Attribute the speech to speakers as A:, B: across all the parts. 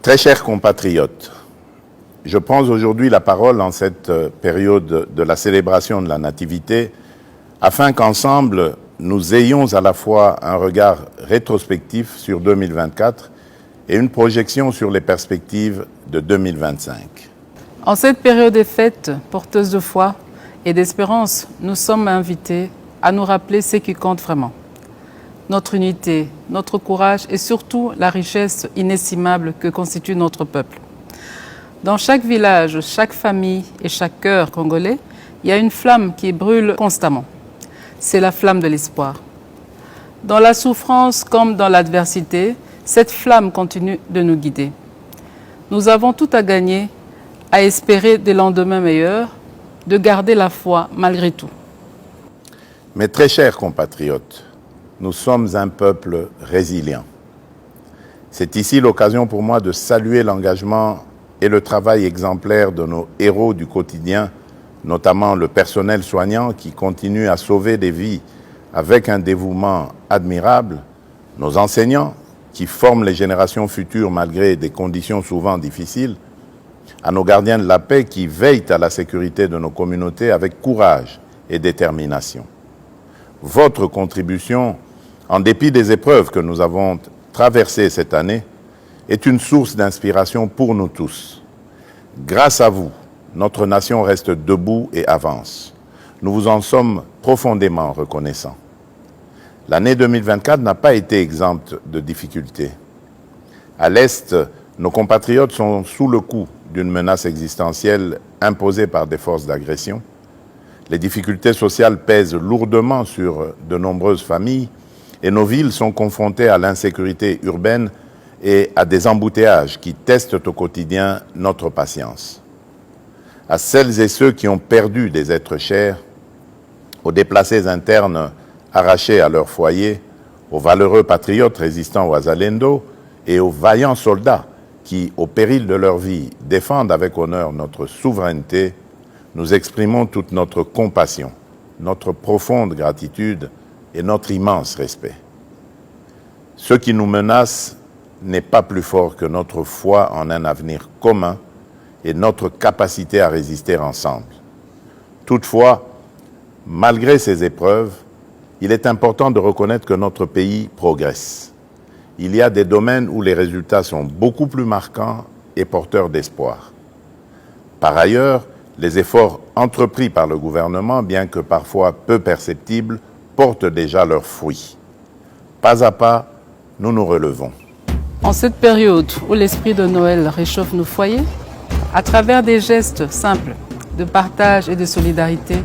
A: Très chers compatriotes, je prends aujourd'hui la parole en cette période de la célébration de la Nativité afin qu'ensemble, nous ayons à la fois un regard rétrospectif sur 2024 et une projection sur les perspectives de 2025.
B: En cette période des fêtes, porteuse de foi et d'espérance, nous sommes invités à nous rappeler ce qui compte vraiment. Notre unité, notre courage et surtout la richesse inestimable que constitue notre peuple. Dans chaque village, chaque famille et chaque cœur congolais, il y a une flamme qui brûle constamment. C'est la flamme de l'espoir. Dans la souffrance comme dans l'adversité, cette flamme continue de nous guider. Nous avons tout à gagner à espérer des lendemains meilleurs, de garder la foi malgré tout.
A: Mes très chers compatriotes, nous sommes un peuple résilient. C'est ici l'occasion pour moi de saluer l'engagement et le travail exemplaire de nos héros du quotidien, notamment le personnel soignant qui continue à sauver des vies avec un dévouement admirable, nos enseignants qui forment les générations futures malgré des conditions souvent difficiles, à nos gardiens de la paix qui veillent à la sécurité de nos communautés avec courage et détermination. Votre contribution, en dépit des épreuves que nous avons traversées cette année, est une source d'inspiration pour nous tous. Grâce à vous, notre nation reste debout et avance. Nous vous en sommes profondément reconnaissants. L'année 2024 n'a pas été exempte de difficultés. À l'Est, nos compatriotes sont sous le coup d'une menace existentielle imposée par des forces d'agression. Les difficultés sociales pèsent lourdement sur de nombreuses familles et nos villes sont confrontées à l'insécurité urbaine et à des embouteillages qui testent au quotidien notre patience. À celles et ceux qui ont perdu des êtres chers, aux déplacés internes arrachés à leur foyer, aux valeureux patriotes résistant au Wazalendo et aux vaillants soldats qui, au péril de leur vie, défendent avec honneur notre souveraineté, nous exprimons toute notre compassion, notre profonde gratitude et notre immense respect. Ce qui nous menace n'est pas plus fort que notre foi en un avenir commun et notre capacité à résister ensemble. Toutefois, malgré ces épreuves, il est important de reconnaître que notre pays progresse. Il y a des domaines où les résultats sont beaucoup plus marquants et porteurs d'espoir. Par ailleurs, les efforts entrepris par le gouvernement, bien que parfois peu perceptibles, portent déjà leurs fruits. Pas à pas, nous nous relevons.
B: En cette période où l'esprit de Noël réchauffe nos foyers, à travers des gestes simples de partage et de solidarité,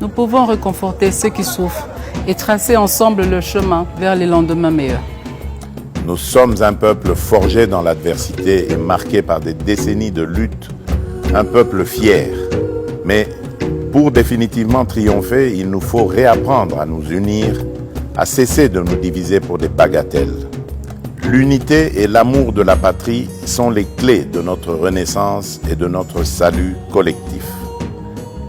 B: nous pouvons réconforter ceux qui souffrent et tracer ensemble le chemin vers les lendemains meilleurs.
A: Nous sommes un peuple forgé dans l'adversité et marqué par des décennies de lutte, un peuple fier. Mais pour définitivement triompher, il nous faut réapprendre à nous unir, à cesser de nous diviser pour des bagatelles. L'unité et l'amour de la patrie sont les clés de notre renaissance et de notre salut collectif.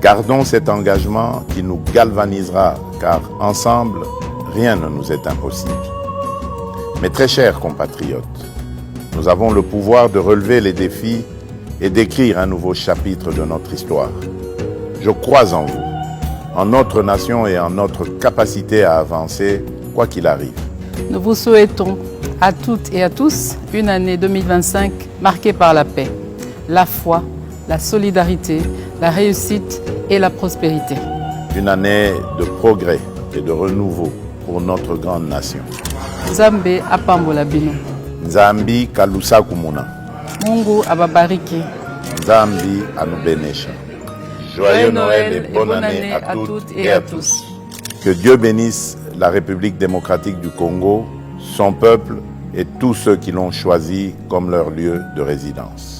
A: Gardons cet engagement qui nous galvanisera, car ensemble, rien ne nous est impossible. Mes très chers compatriotes, nous avons le pouvoir de relever les défis et d'écrire un nouveau chapitre de notre histoire. Je crois en vous, en notre nation et en notre capacité à avancer, quoi qu'il arrive.
B: Nous vous souhaitons à toutes et à tous une année 2025 marquée par la paix, la foi, la solidarité, la réussite et la prospérité.
A: Une année de progrès et de renouveau pour notre grande nation.
B: Nzambe apambola bino.
A: Nzambi kalusa kumuna.
B: Mungu ababariki.
A: Nzambi anubenesha. Joyeux Noël et bonne année à toutes et à tous. Que Dieu bénisse la République démocratique du Congo, son peuple et tous ceux qui l'ont choisi comme leur lieu de résidence.